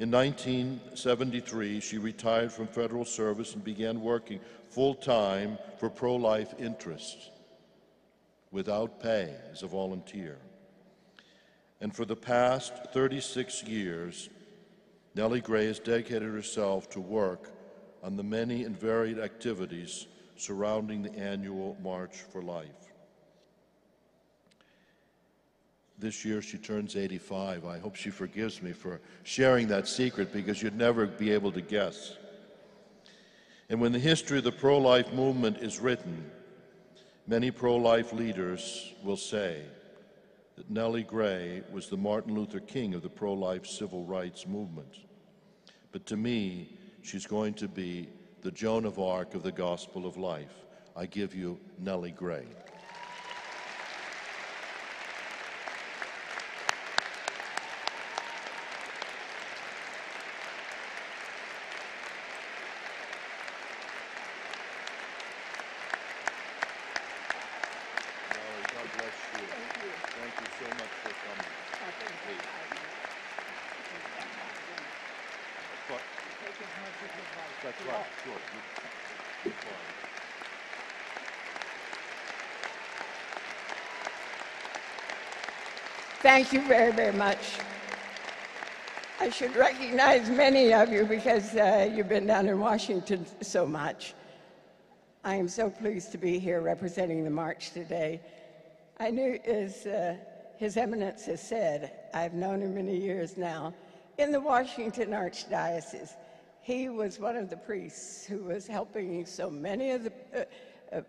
In 1973, she retired from federal service and began working full-time for pro-life interests without pay as a volunteer. And for the past 36 years, Nellie Gray has dedicated herself to work on the many and varied activities surrounding the annual March for Life. This year she turns 85. I hope she forgives me for sharing that secret because you'd never be able to guess. And when the history of the pro-life movement is written, many pro-life leaders will say that Nellie Gray was the Martin Luther King of the pro-life civil rights movement. But to me, she's going to be the Joan of Arc of the gospel of life. I give you Nellie Gray. That's right, sure. Thank you very, very much. I should recognize many of you because you've been down in Washington so much. I am so pleased to be here representing the march today. I knew, as His Eminence has said, I've known him many years now, in the Washington Archdiocese. He was one of the priests who was helping so many of the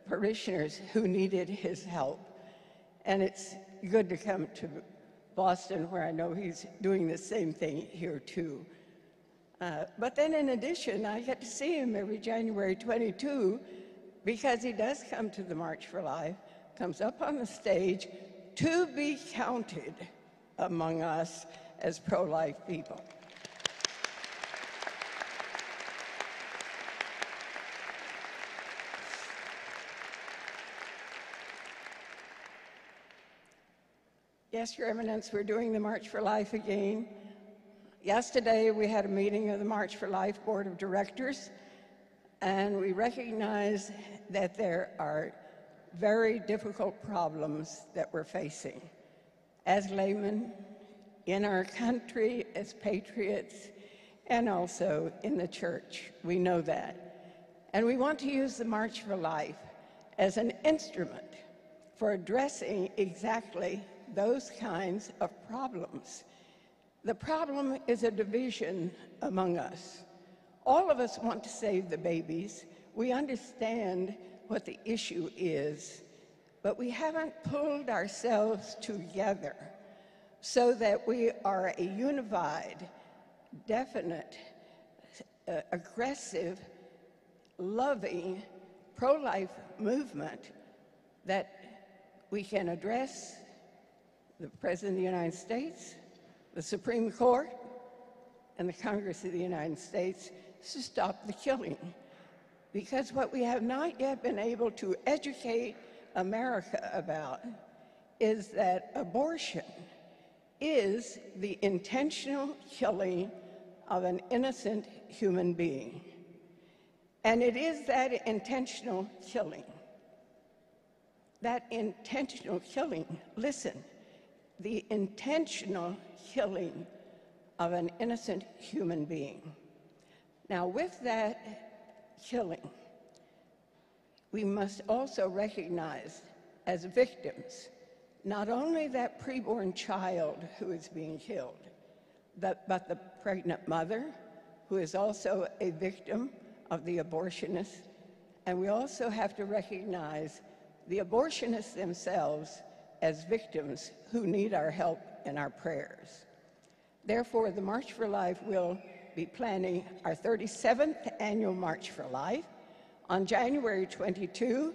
parishioners who needed his help. And it's good to come to Boston, where I know he's doing the same thing here too. But then in addition, I get to see him every January 22 because he does come to the March for Life, comes up on the stage to be counted among us as pro-life people. Yes, Your Eminence, we're doing the March for Life again. Yesterday, we had a meeting of the March for Life Board of Directors, and we recognize that there are very difficult problems that we're facing as laymen, in our country, as patriots, and also in the church. We know that. And we want to use the March for Life as an instrument for addressing exactly those kinds of problems. The problem is a division among us. All of us want to save the babies. We understand what the issue is, but we haven't pulled ourselves together so that we are a unified, definite, aggressive, loving, pro-life movement that we can address the President of the United States, the Supreme Court, and the Congress of the United States to stop the killing. Because what we have not yet been able to educate America about is that abortion is the intentional killing of an innocent human being. And it is that intentional killing, listen, the intentional killing of an innocent human being. Now, with that killing, we must also recognize as victims not only that preborn child who is being killed, but the pregnant mother, who is also a victim of the abortionist. And we also have to recognize the abortionists themselves as victims who need our help and our prayers. Therefore, the March for Life will be planning our 37th annual March for Life on January 22,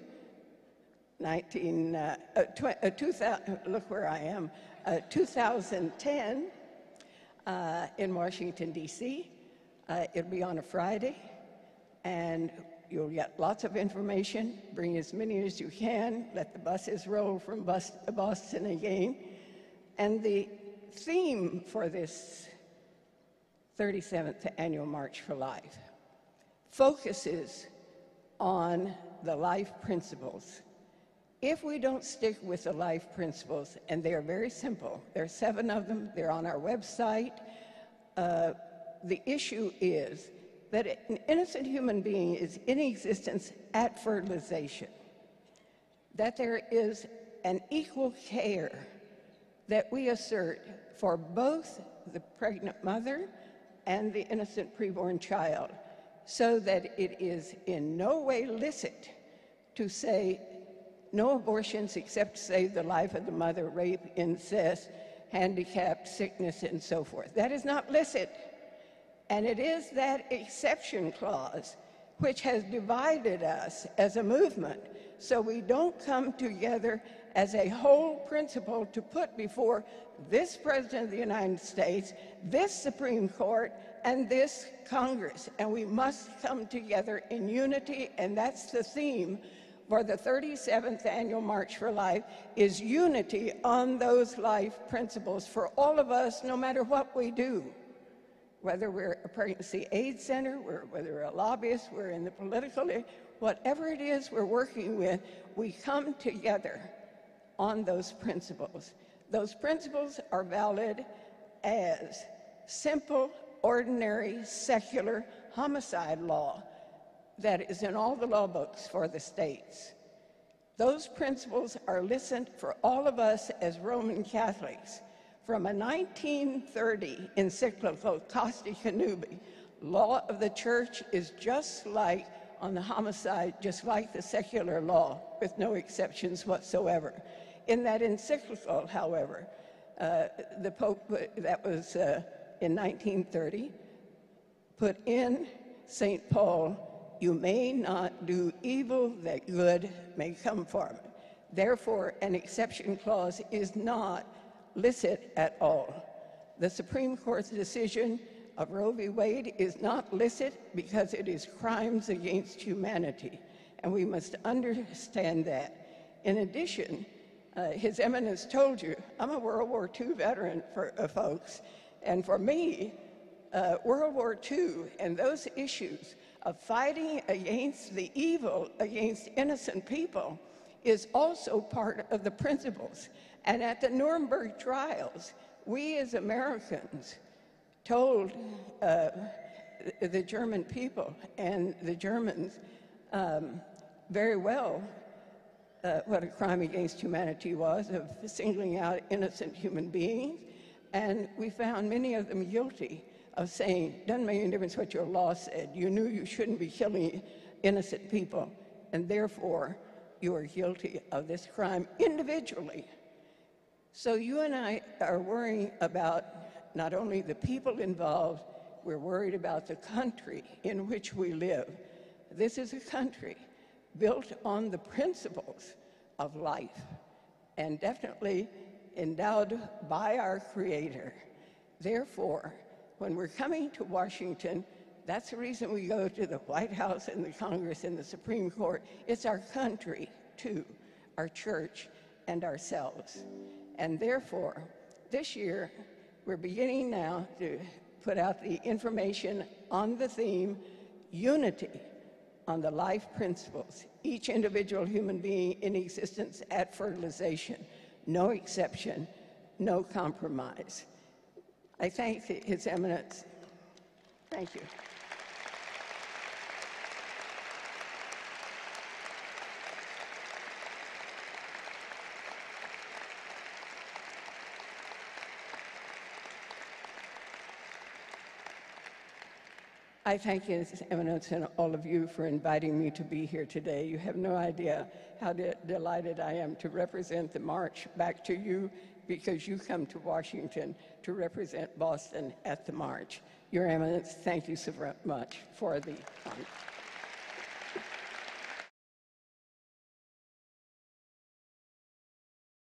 2010 in Washington, D.C. It'll be on a Friday, and you'll get lots of information. Bring as many as you can. Let the buses roll from Boston again. And the theme for this 37th Annual March for Life focuses on the life principles. If we don't stick with the life principles, and they are very simple, there are 7 of them, they're on our website, the issue is that an innocent human being is in existence at fertilization, that there is an equal care that we assert for both the pregnant mother and the innocent preborn child, so that it is in no way licit to say no abortions except to save the life of the mother, rape, incest, handicap, sickness, and so forth. That is not licit. And it is that exception clause which has divided us as a movement, so we don't come together as a whole principle to put before this President of the United States, this Supreme Court, and this Congress. And we must come together in unity, and that's the theme for the 37th Annual March for Life, is unity on those life principles for all of us, no matter what we do. Whether we're a pregnancy aid center, whether we're a lobbyist, we're in the political, whatever it is we're working with, we come together on those principles. Those principles are valid as simple, ordinary, secular homicide law that is in all the law books for the states. Those principles are listened for all of us as Roman Catholics. From a 1930 encyclical, Costi Connubii, law of the church is just like, on the homicide, just like the secular law, with no exceptions whatsoever. In that encyclical, however, the Pope, that was in 1930, put in St. Paul, "You may not do evil that good may come from it." Therefore, an exception clause is not licit at all. The Supreme Court's decision of Roe v. Wade is not licit because it is crimes against humanity, and we must understand that. In addition, His Eminence told you, I'm a World War II veteran, folks, and for me, World War II and those issues of fighting against the evil against innocent people is also part of the principles. And at the Nuremberg trials, we as Americans told the German people and the Germans very well what a crime against humanity was, of singling out innocent human beings. And we found many of them guilty of saying, doesn't make any difference what your law said. You knew you shouldn't be killing innocent people, and therefore you are guilty of this crime individually. So you and I are worrying about not only the people involved, we're worried about the country in which we live. This is a country built on the principles of life and definitely endowed by our Creator. Therefore, when we're coming to Washington, that's the reason we go to the White House and the Congress and the Supreme Court. It's our country, too, our church and ourselves. And therefore, this year, we're beginning now to put out the information on the theme, unity on the life principles, each individual human being in existence at fertilization, no exception, no compromise. I thank His Eminence. Thank you. I thank His Eminence and all of you for inviting me to be here today. You have no idea how delighted I am to represent the march back to you, because you come to Washington to represent Boston at the march. Your Eminence, thank you so much for the honor.